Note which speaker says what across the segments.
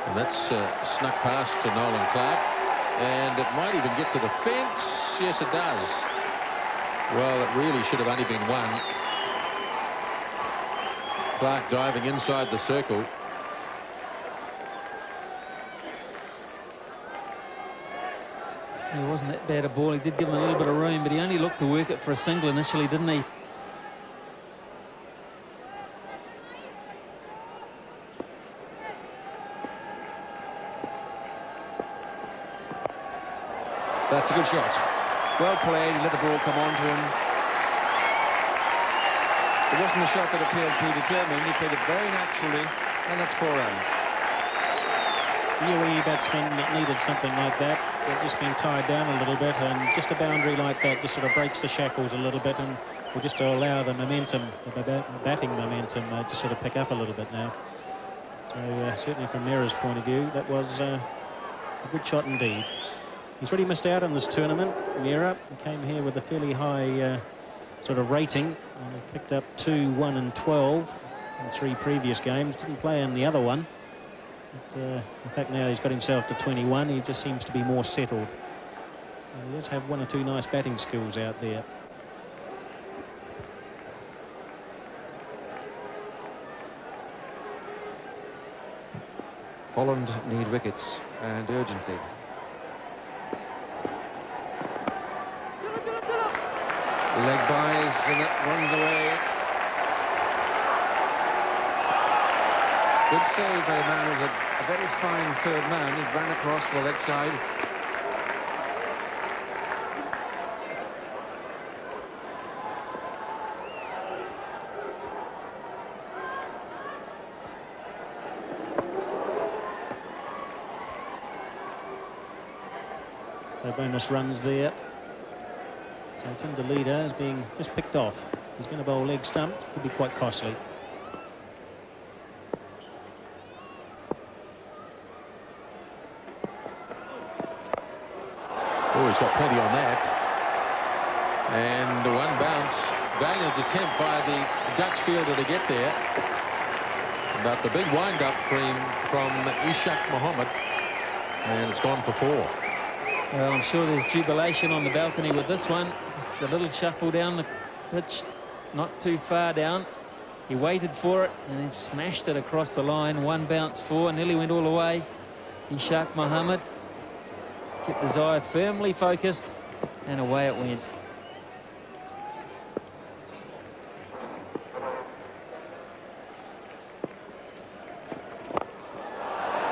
Speaker 1: And that's snuck past to Nolan Clark. And it might even get to the fence. Yes, it does. Well, it really should have only been one. Clark diving inside the circle.
Speaker 2: It wasn't that bad a ball. He did give him a little bit of room, but he only looked to work it for a single initially, didn't he?
Speaker 3: That's a good shot. Well played. He let the ball come on to him. It wasn't a shot that appeared predetermined. He played it very naturally, and that's 4 runs.
Speaker 4: Yeah, batsmen needed something like that. They've just been tied down a little bit, and just a boundary like that just sort of breaks the shackles a little bit, and will just to allow the momentum, the batting momentum, to sort of pick up a little bit now. So certainly from Mehra's point of view, that was a good shot indeed. He's really missed out on this tournament, Mehra. He came here with a fairly high sort of rating, and he picked up 2, 1 and 12 in 3 previous games. Didn't play in the other one. But, in fact, now he's got himself to 21. He just seems to be more settled. And he does have 1 or 2 nice batting skills out there.
Speaker 3: Holland need wickets, and urgently. Leg buys, and it runs away. Good save by a man who's a very fine third man. He ran across to the leg side.
Speaker 4: So bonus runs there. So Tim de Leader is being just picked off. He's going to bowl leg stump. Could be quite costly.
Speaker 1: Oh, he's got plenty on that. And one bounce. Valiant attempt by the Dutch fielder to get there. But the big wind-up from Ishaq Mohammad. And it's gone for 4.
Speaker 2: Well, I'm sure there's jubilation on the balcony with this one. Just a little shuffle down the pitch, not too far down. He waited for it and then smashed it across the line. 1 bounce 4, nearly went all the way. Ishaq Mohammad kept his eye firmly focused, and away it went.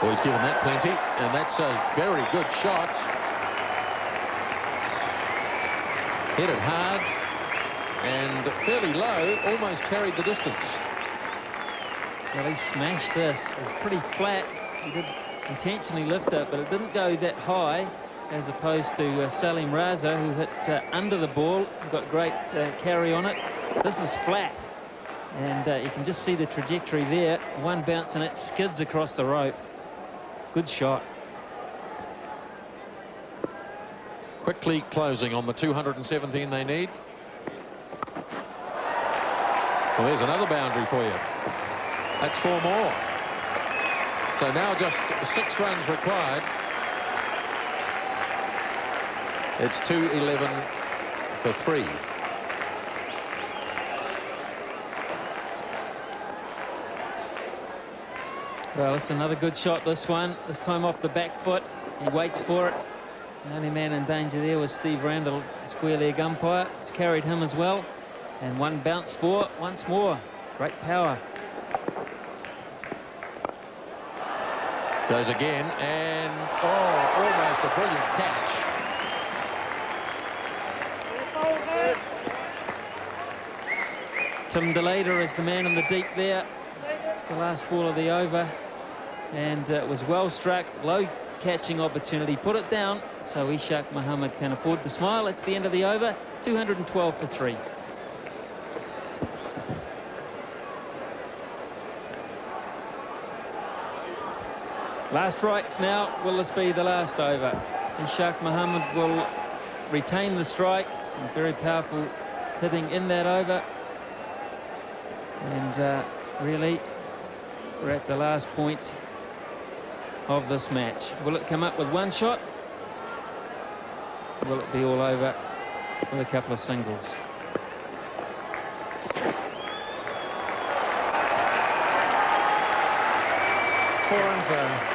Speaker 1: Well, he's given that plenty, and that's a very good shot. Hit it hard and fairly low, almost carried the distance.
Speaker 2: Well, he smashed this. It was pretty flat. He did intentionally lift it, but it didn't go that high, as opposed to Salim Raza, who hit under the ball, got great carry on it. This is flat, and you can just see the trajectory there. 1 bounce and it skids across the rope. Good shot.
Speaker 1: Quickly closing on the 217 they need. Well, there's another boundary for you. That's 4 more. So now just 6 runs required. It's 211 for 3.
Speaker 2: Well, it's another good shot, this one. This time off the back foot. He waits for it. The only man in danger there was Steve Randall, square leg umpire. It's carried him as well. And 1 bounce 4 once more. Great power.
Speaker 1: Goes again, and almost a brilliant catch.
Speaker 2: Tim de Leader is the man in the deep there. It's the last ball of the over, and it was well struck. Low catching opportunity, put it down, so Ishaq Mohammad can afford to smile. It's the end of the over. 212 for 3. Last strikes now. Will this be the last over? Ishaq Mohammad will retain the strike. Some very powerful hitting in that over. And really, we're at the last point. of this match. Will it come up with one shot? Will it be all over with a couple of singles?
Speaker 3: Four runs there.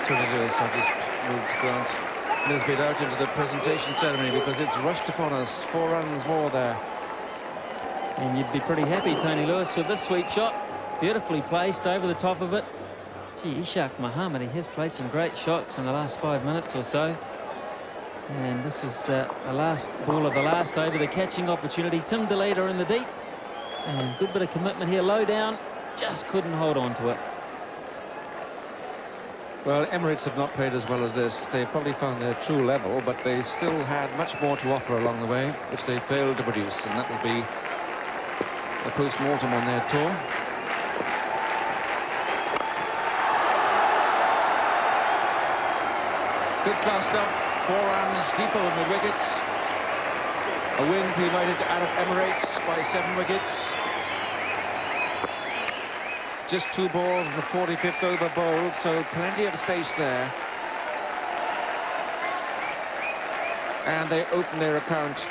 Speaker 3: Tony Lewis, I just moved Grant Nisbet out into the presentation ceremony because it's rushed upon us. 4 runs more there.
Speaker 2: And you'd be pretty happy, Tony Lewis, with this sweep shot. Beautifully placed over the top of it. Gee, Ishaq Mohammad, he has played some great shots in the last 5 minutes or so. And this is the last ball of the last over, the catching opportunity. Tim DeLeader in the deep. And good bit of commitment here, low down. Just couldn't hold on to it.
Speaker 3: Well, Emirates have not played as well as this. They probably found their true level, but they still had much more to offer along the way, which they failed to produce, and that will be a post-mortem on their tour. Good class stuff. 4 runs deeper than the wickets. A win for United Arab Emirates by 7 wickets. Just 2 balls in the 45th over bowled, so plenty of space there. And they open their account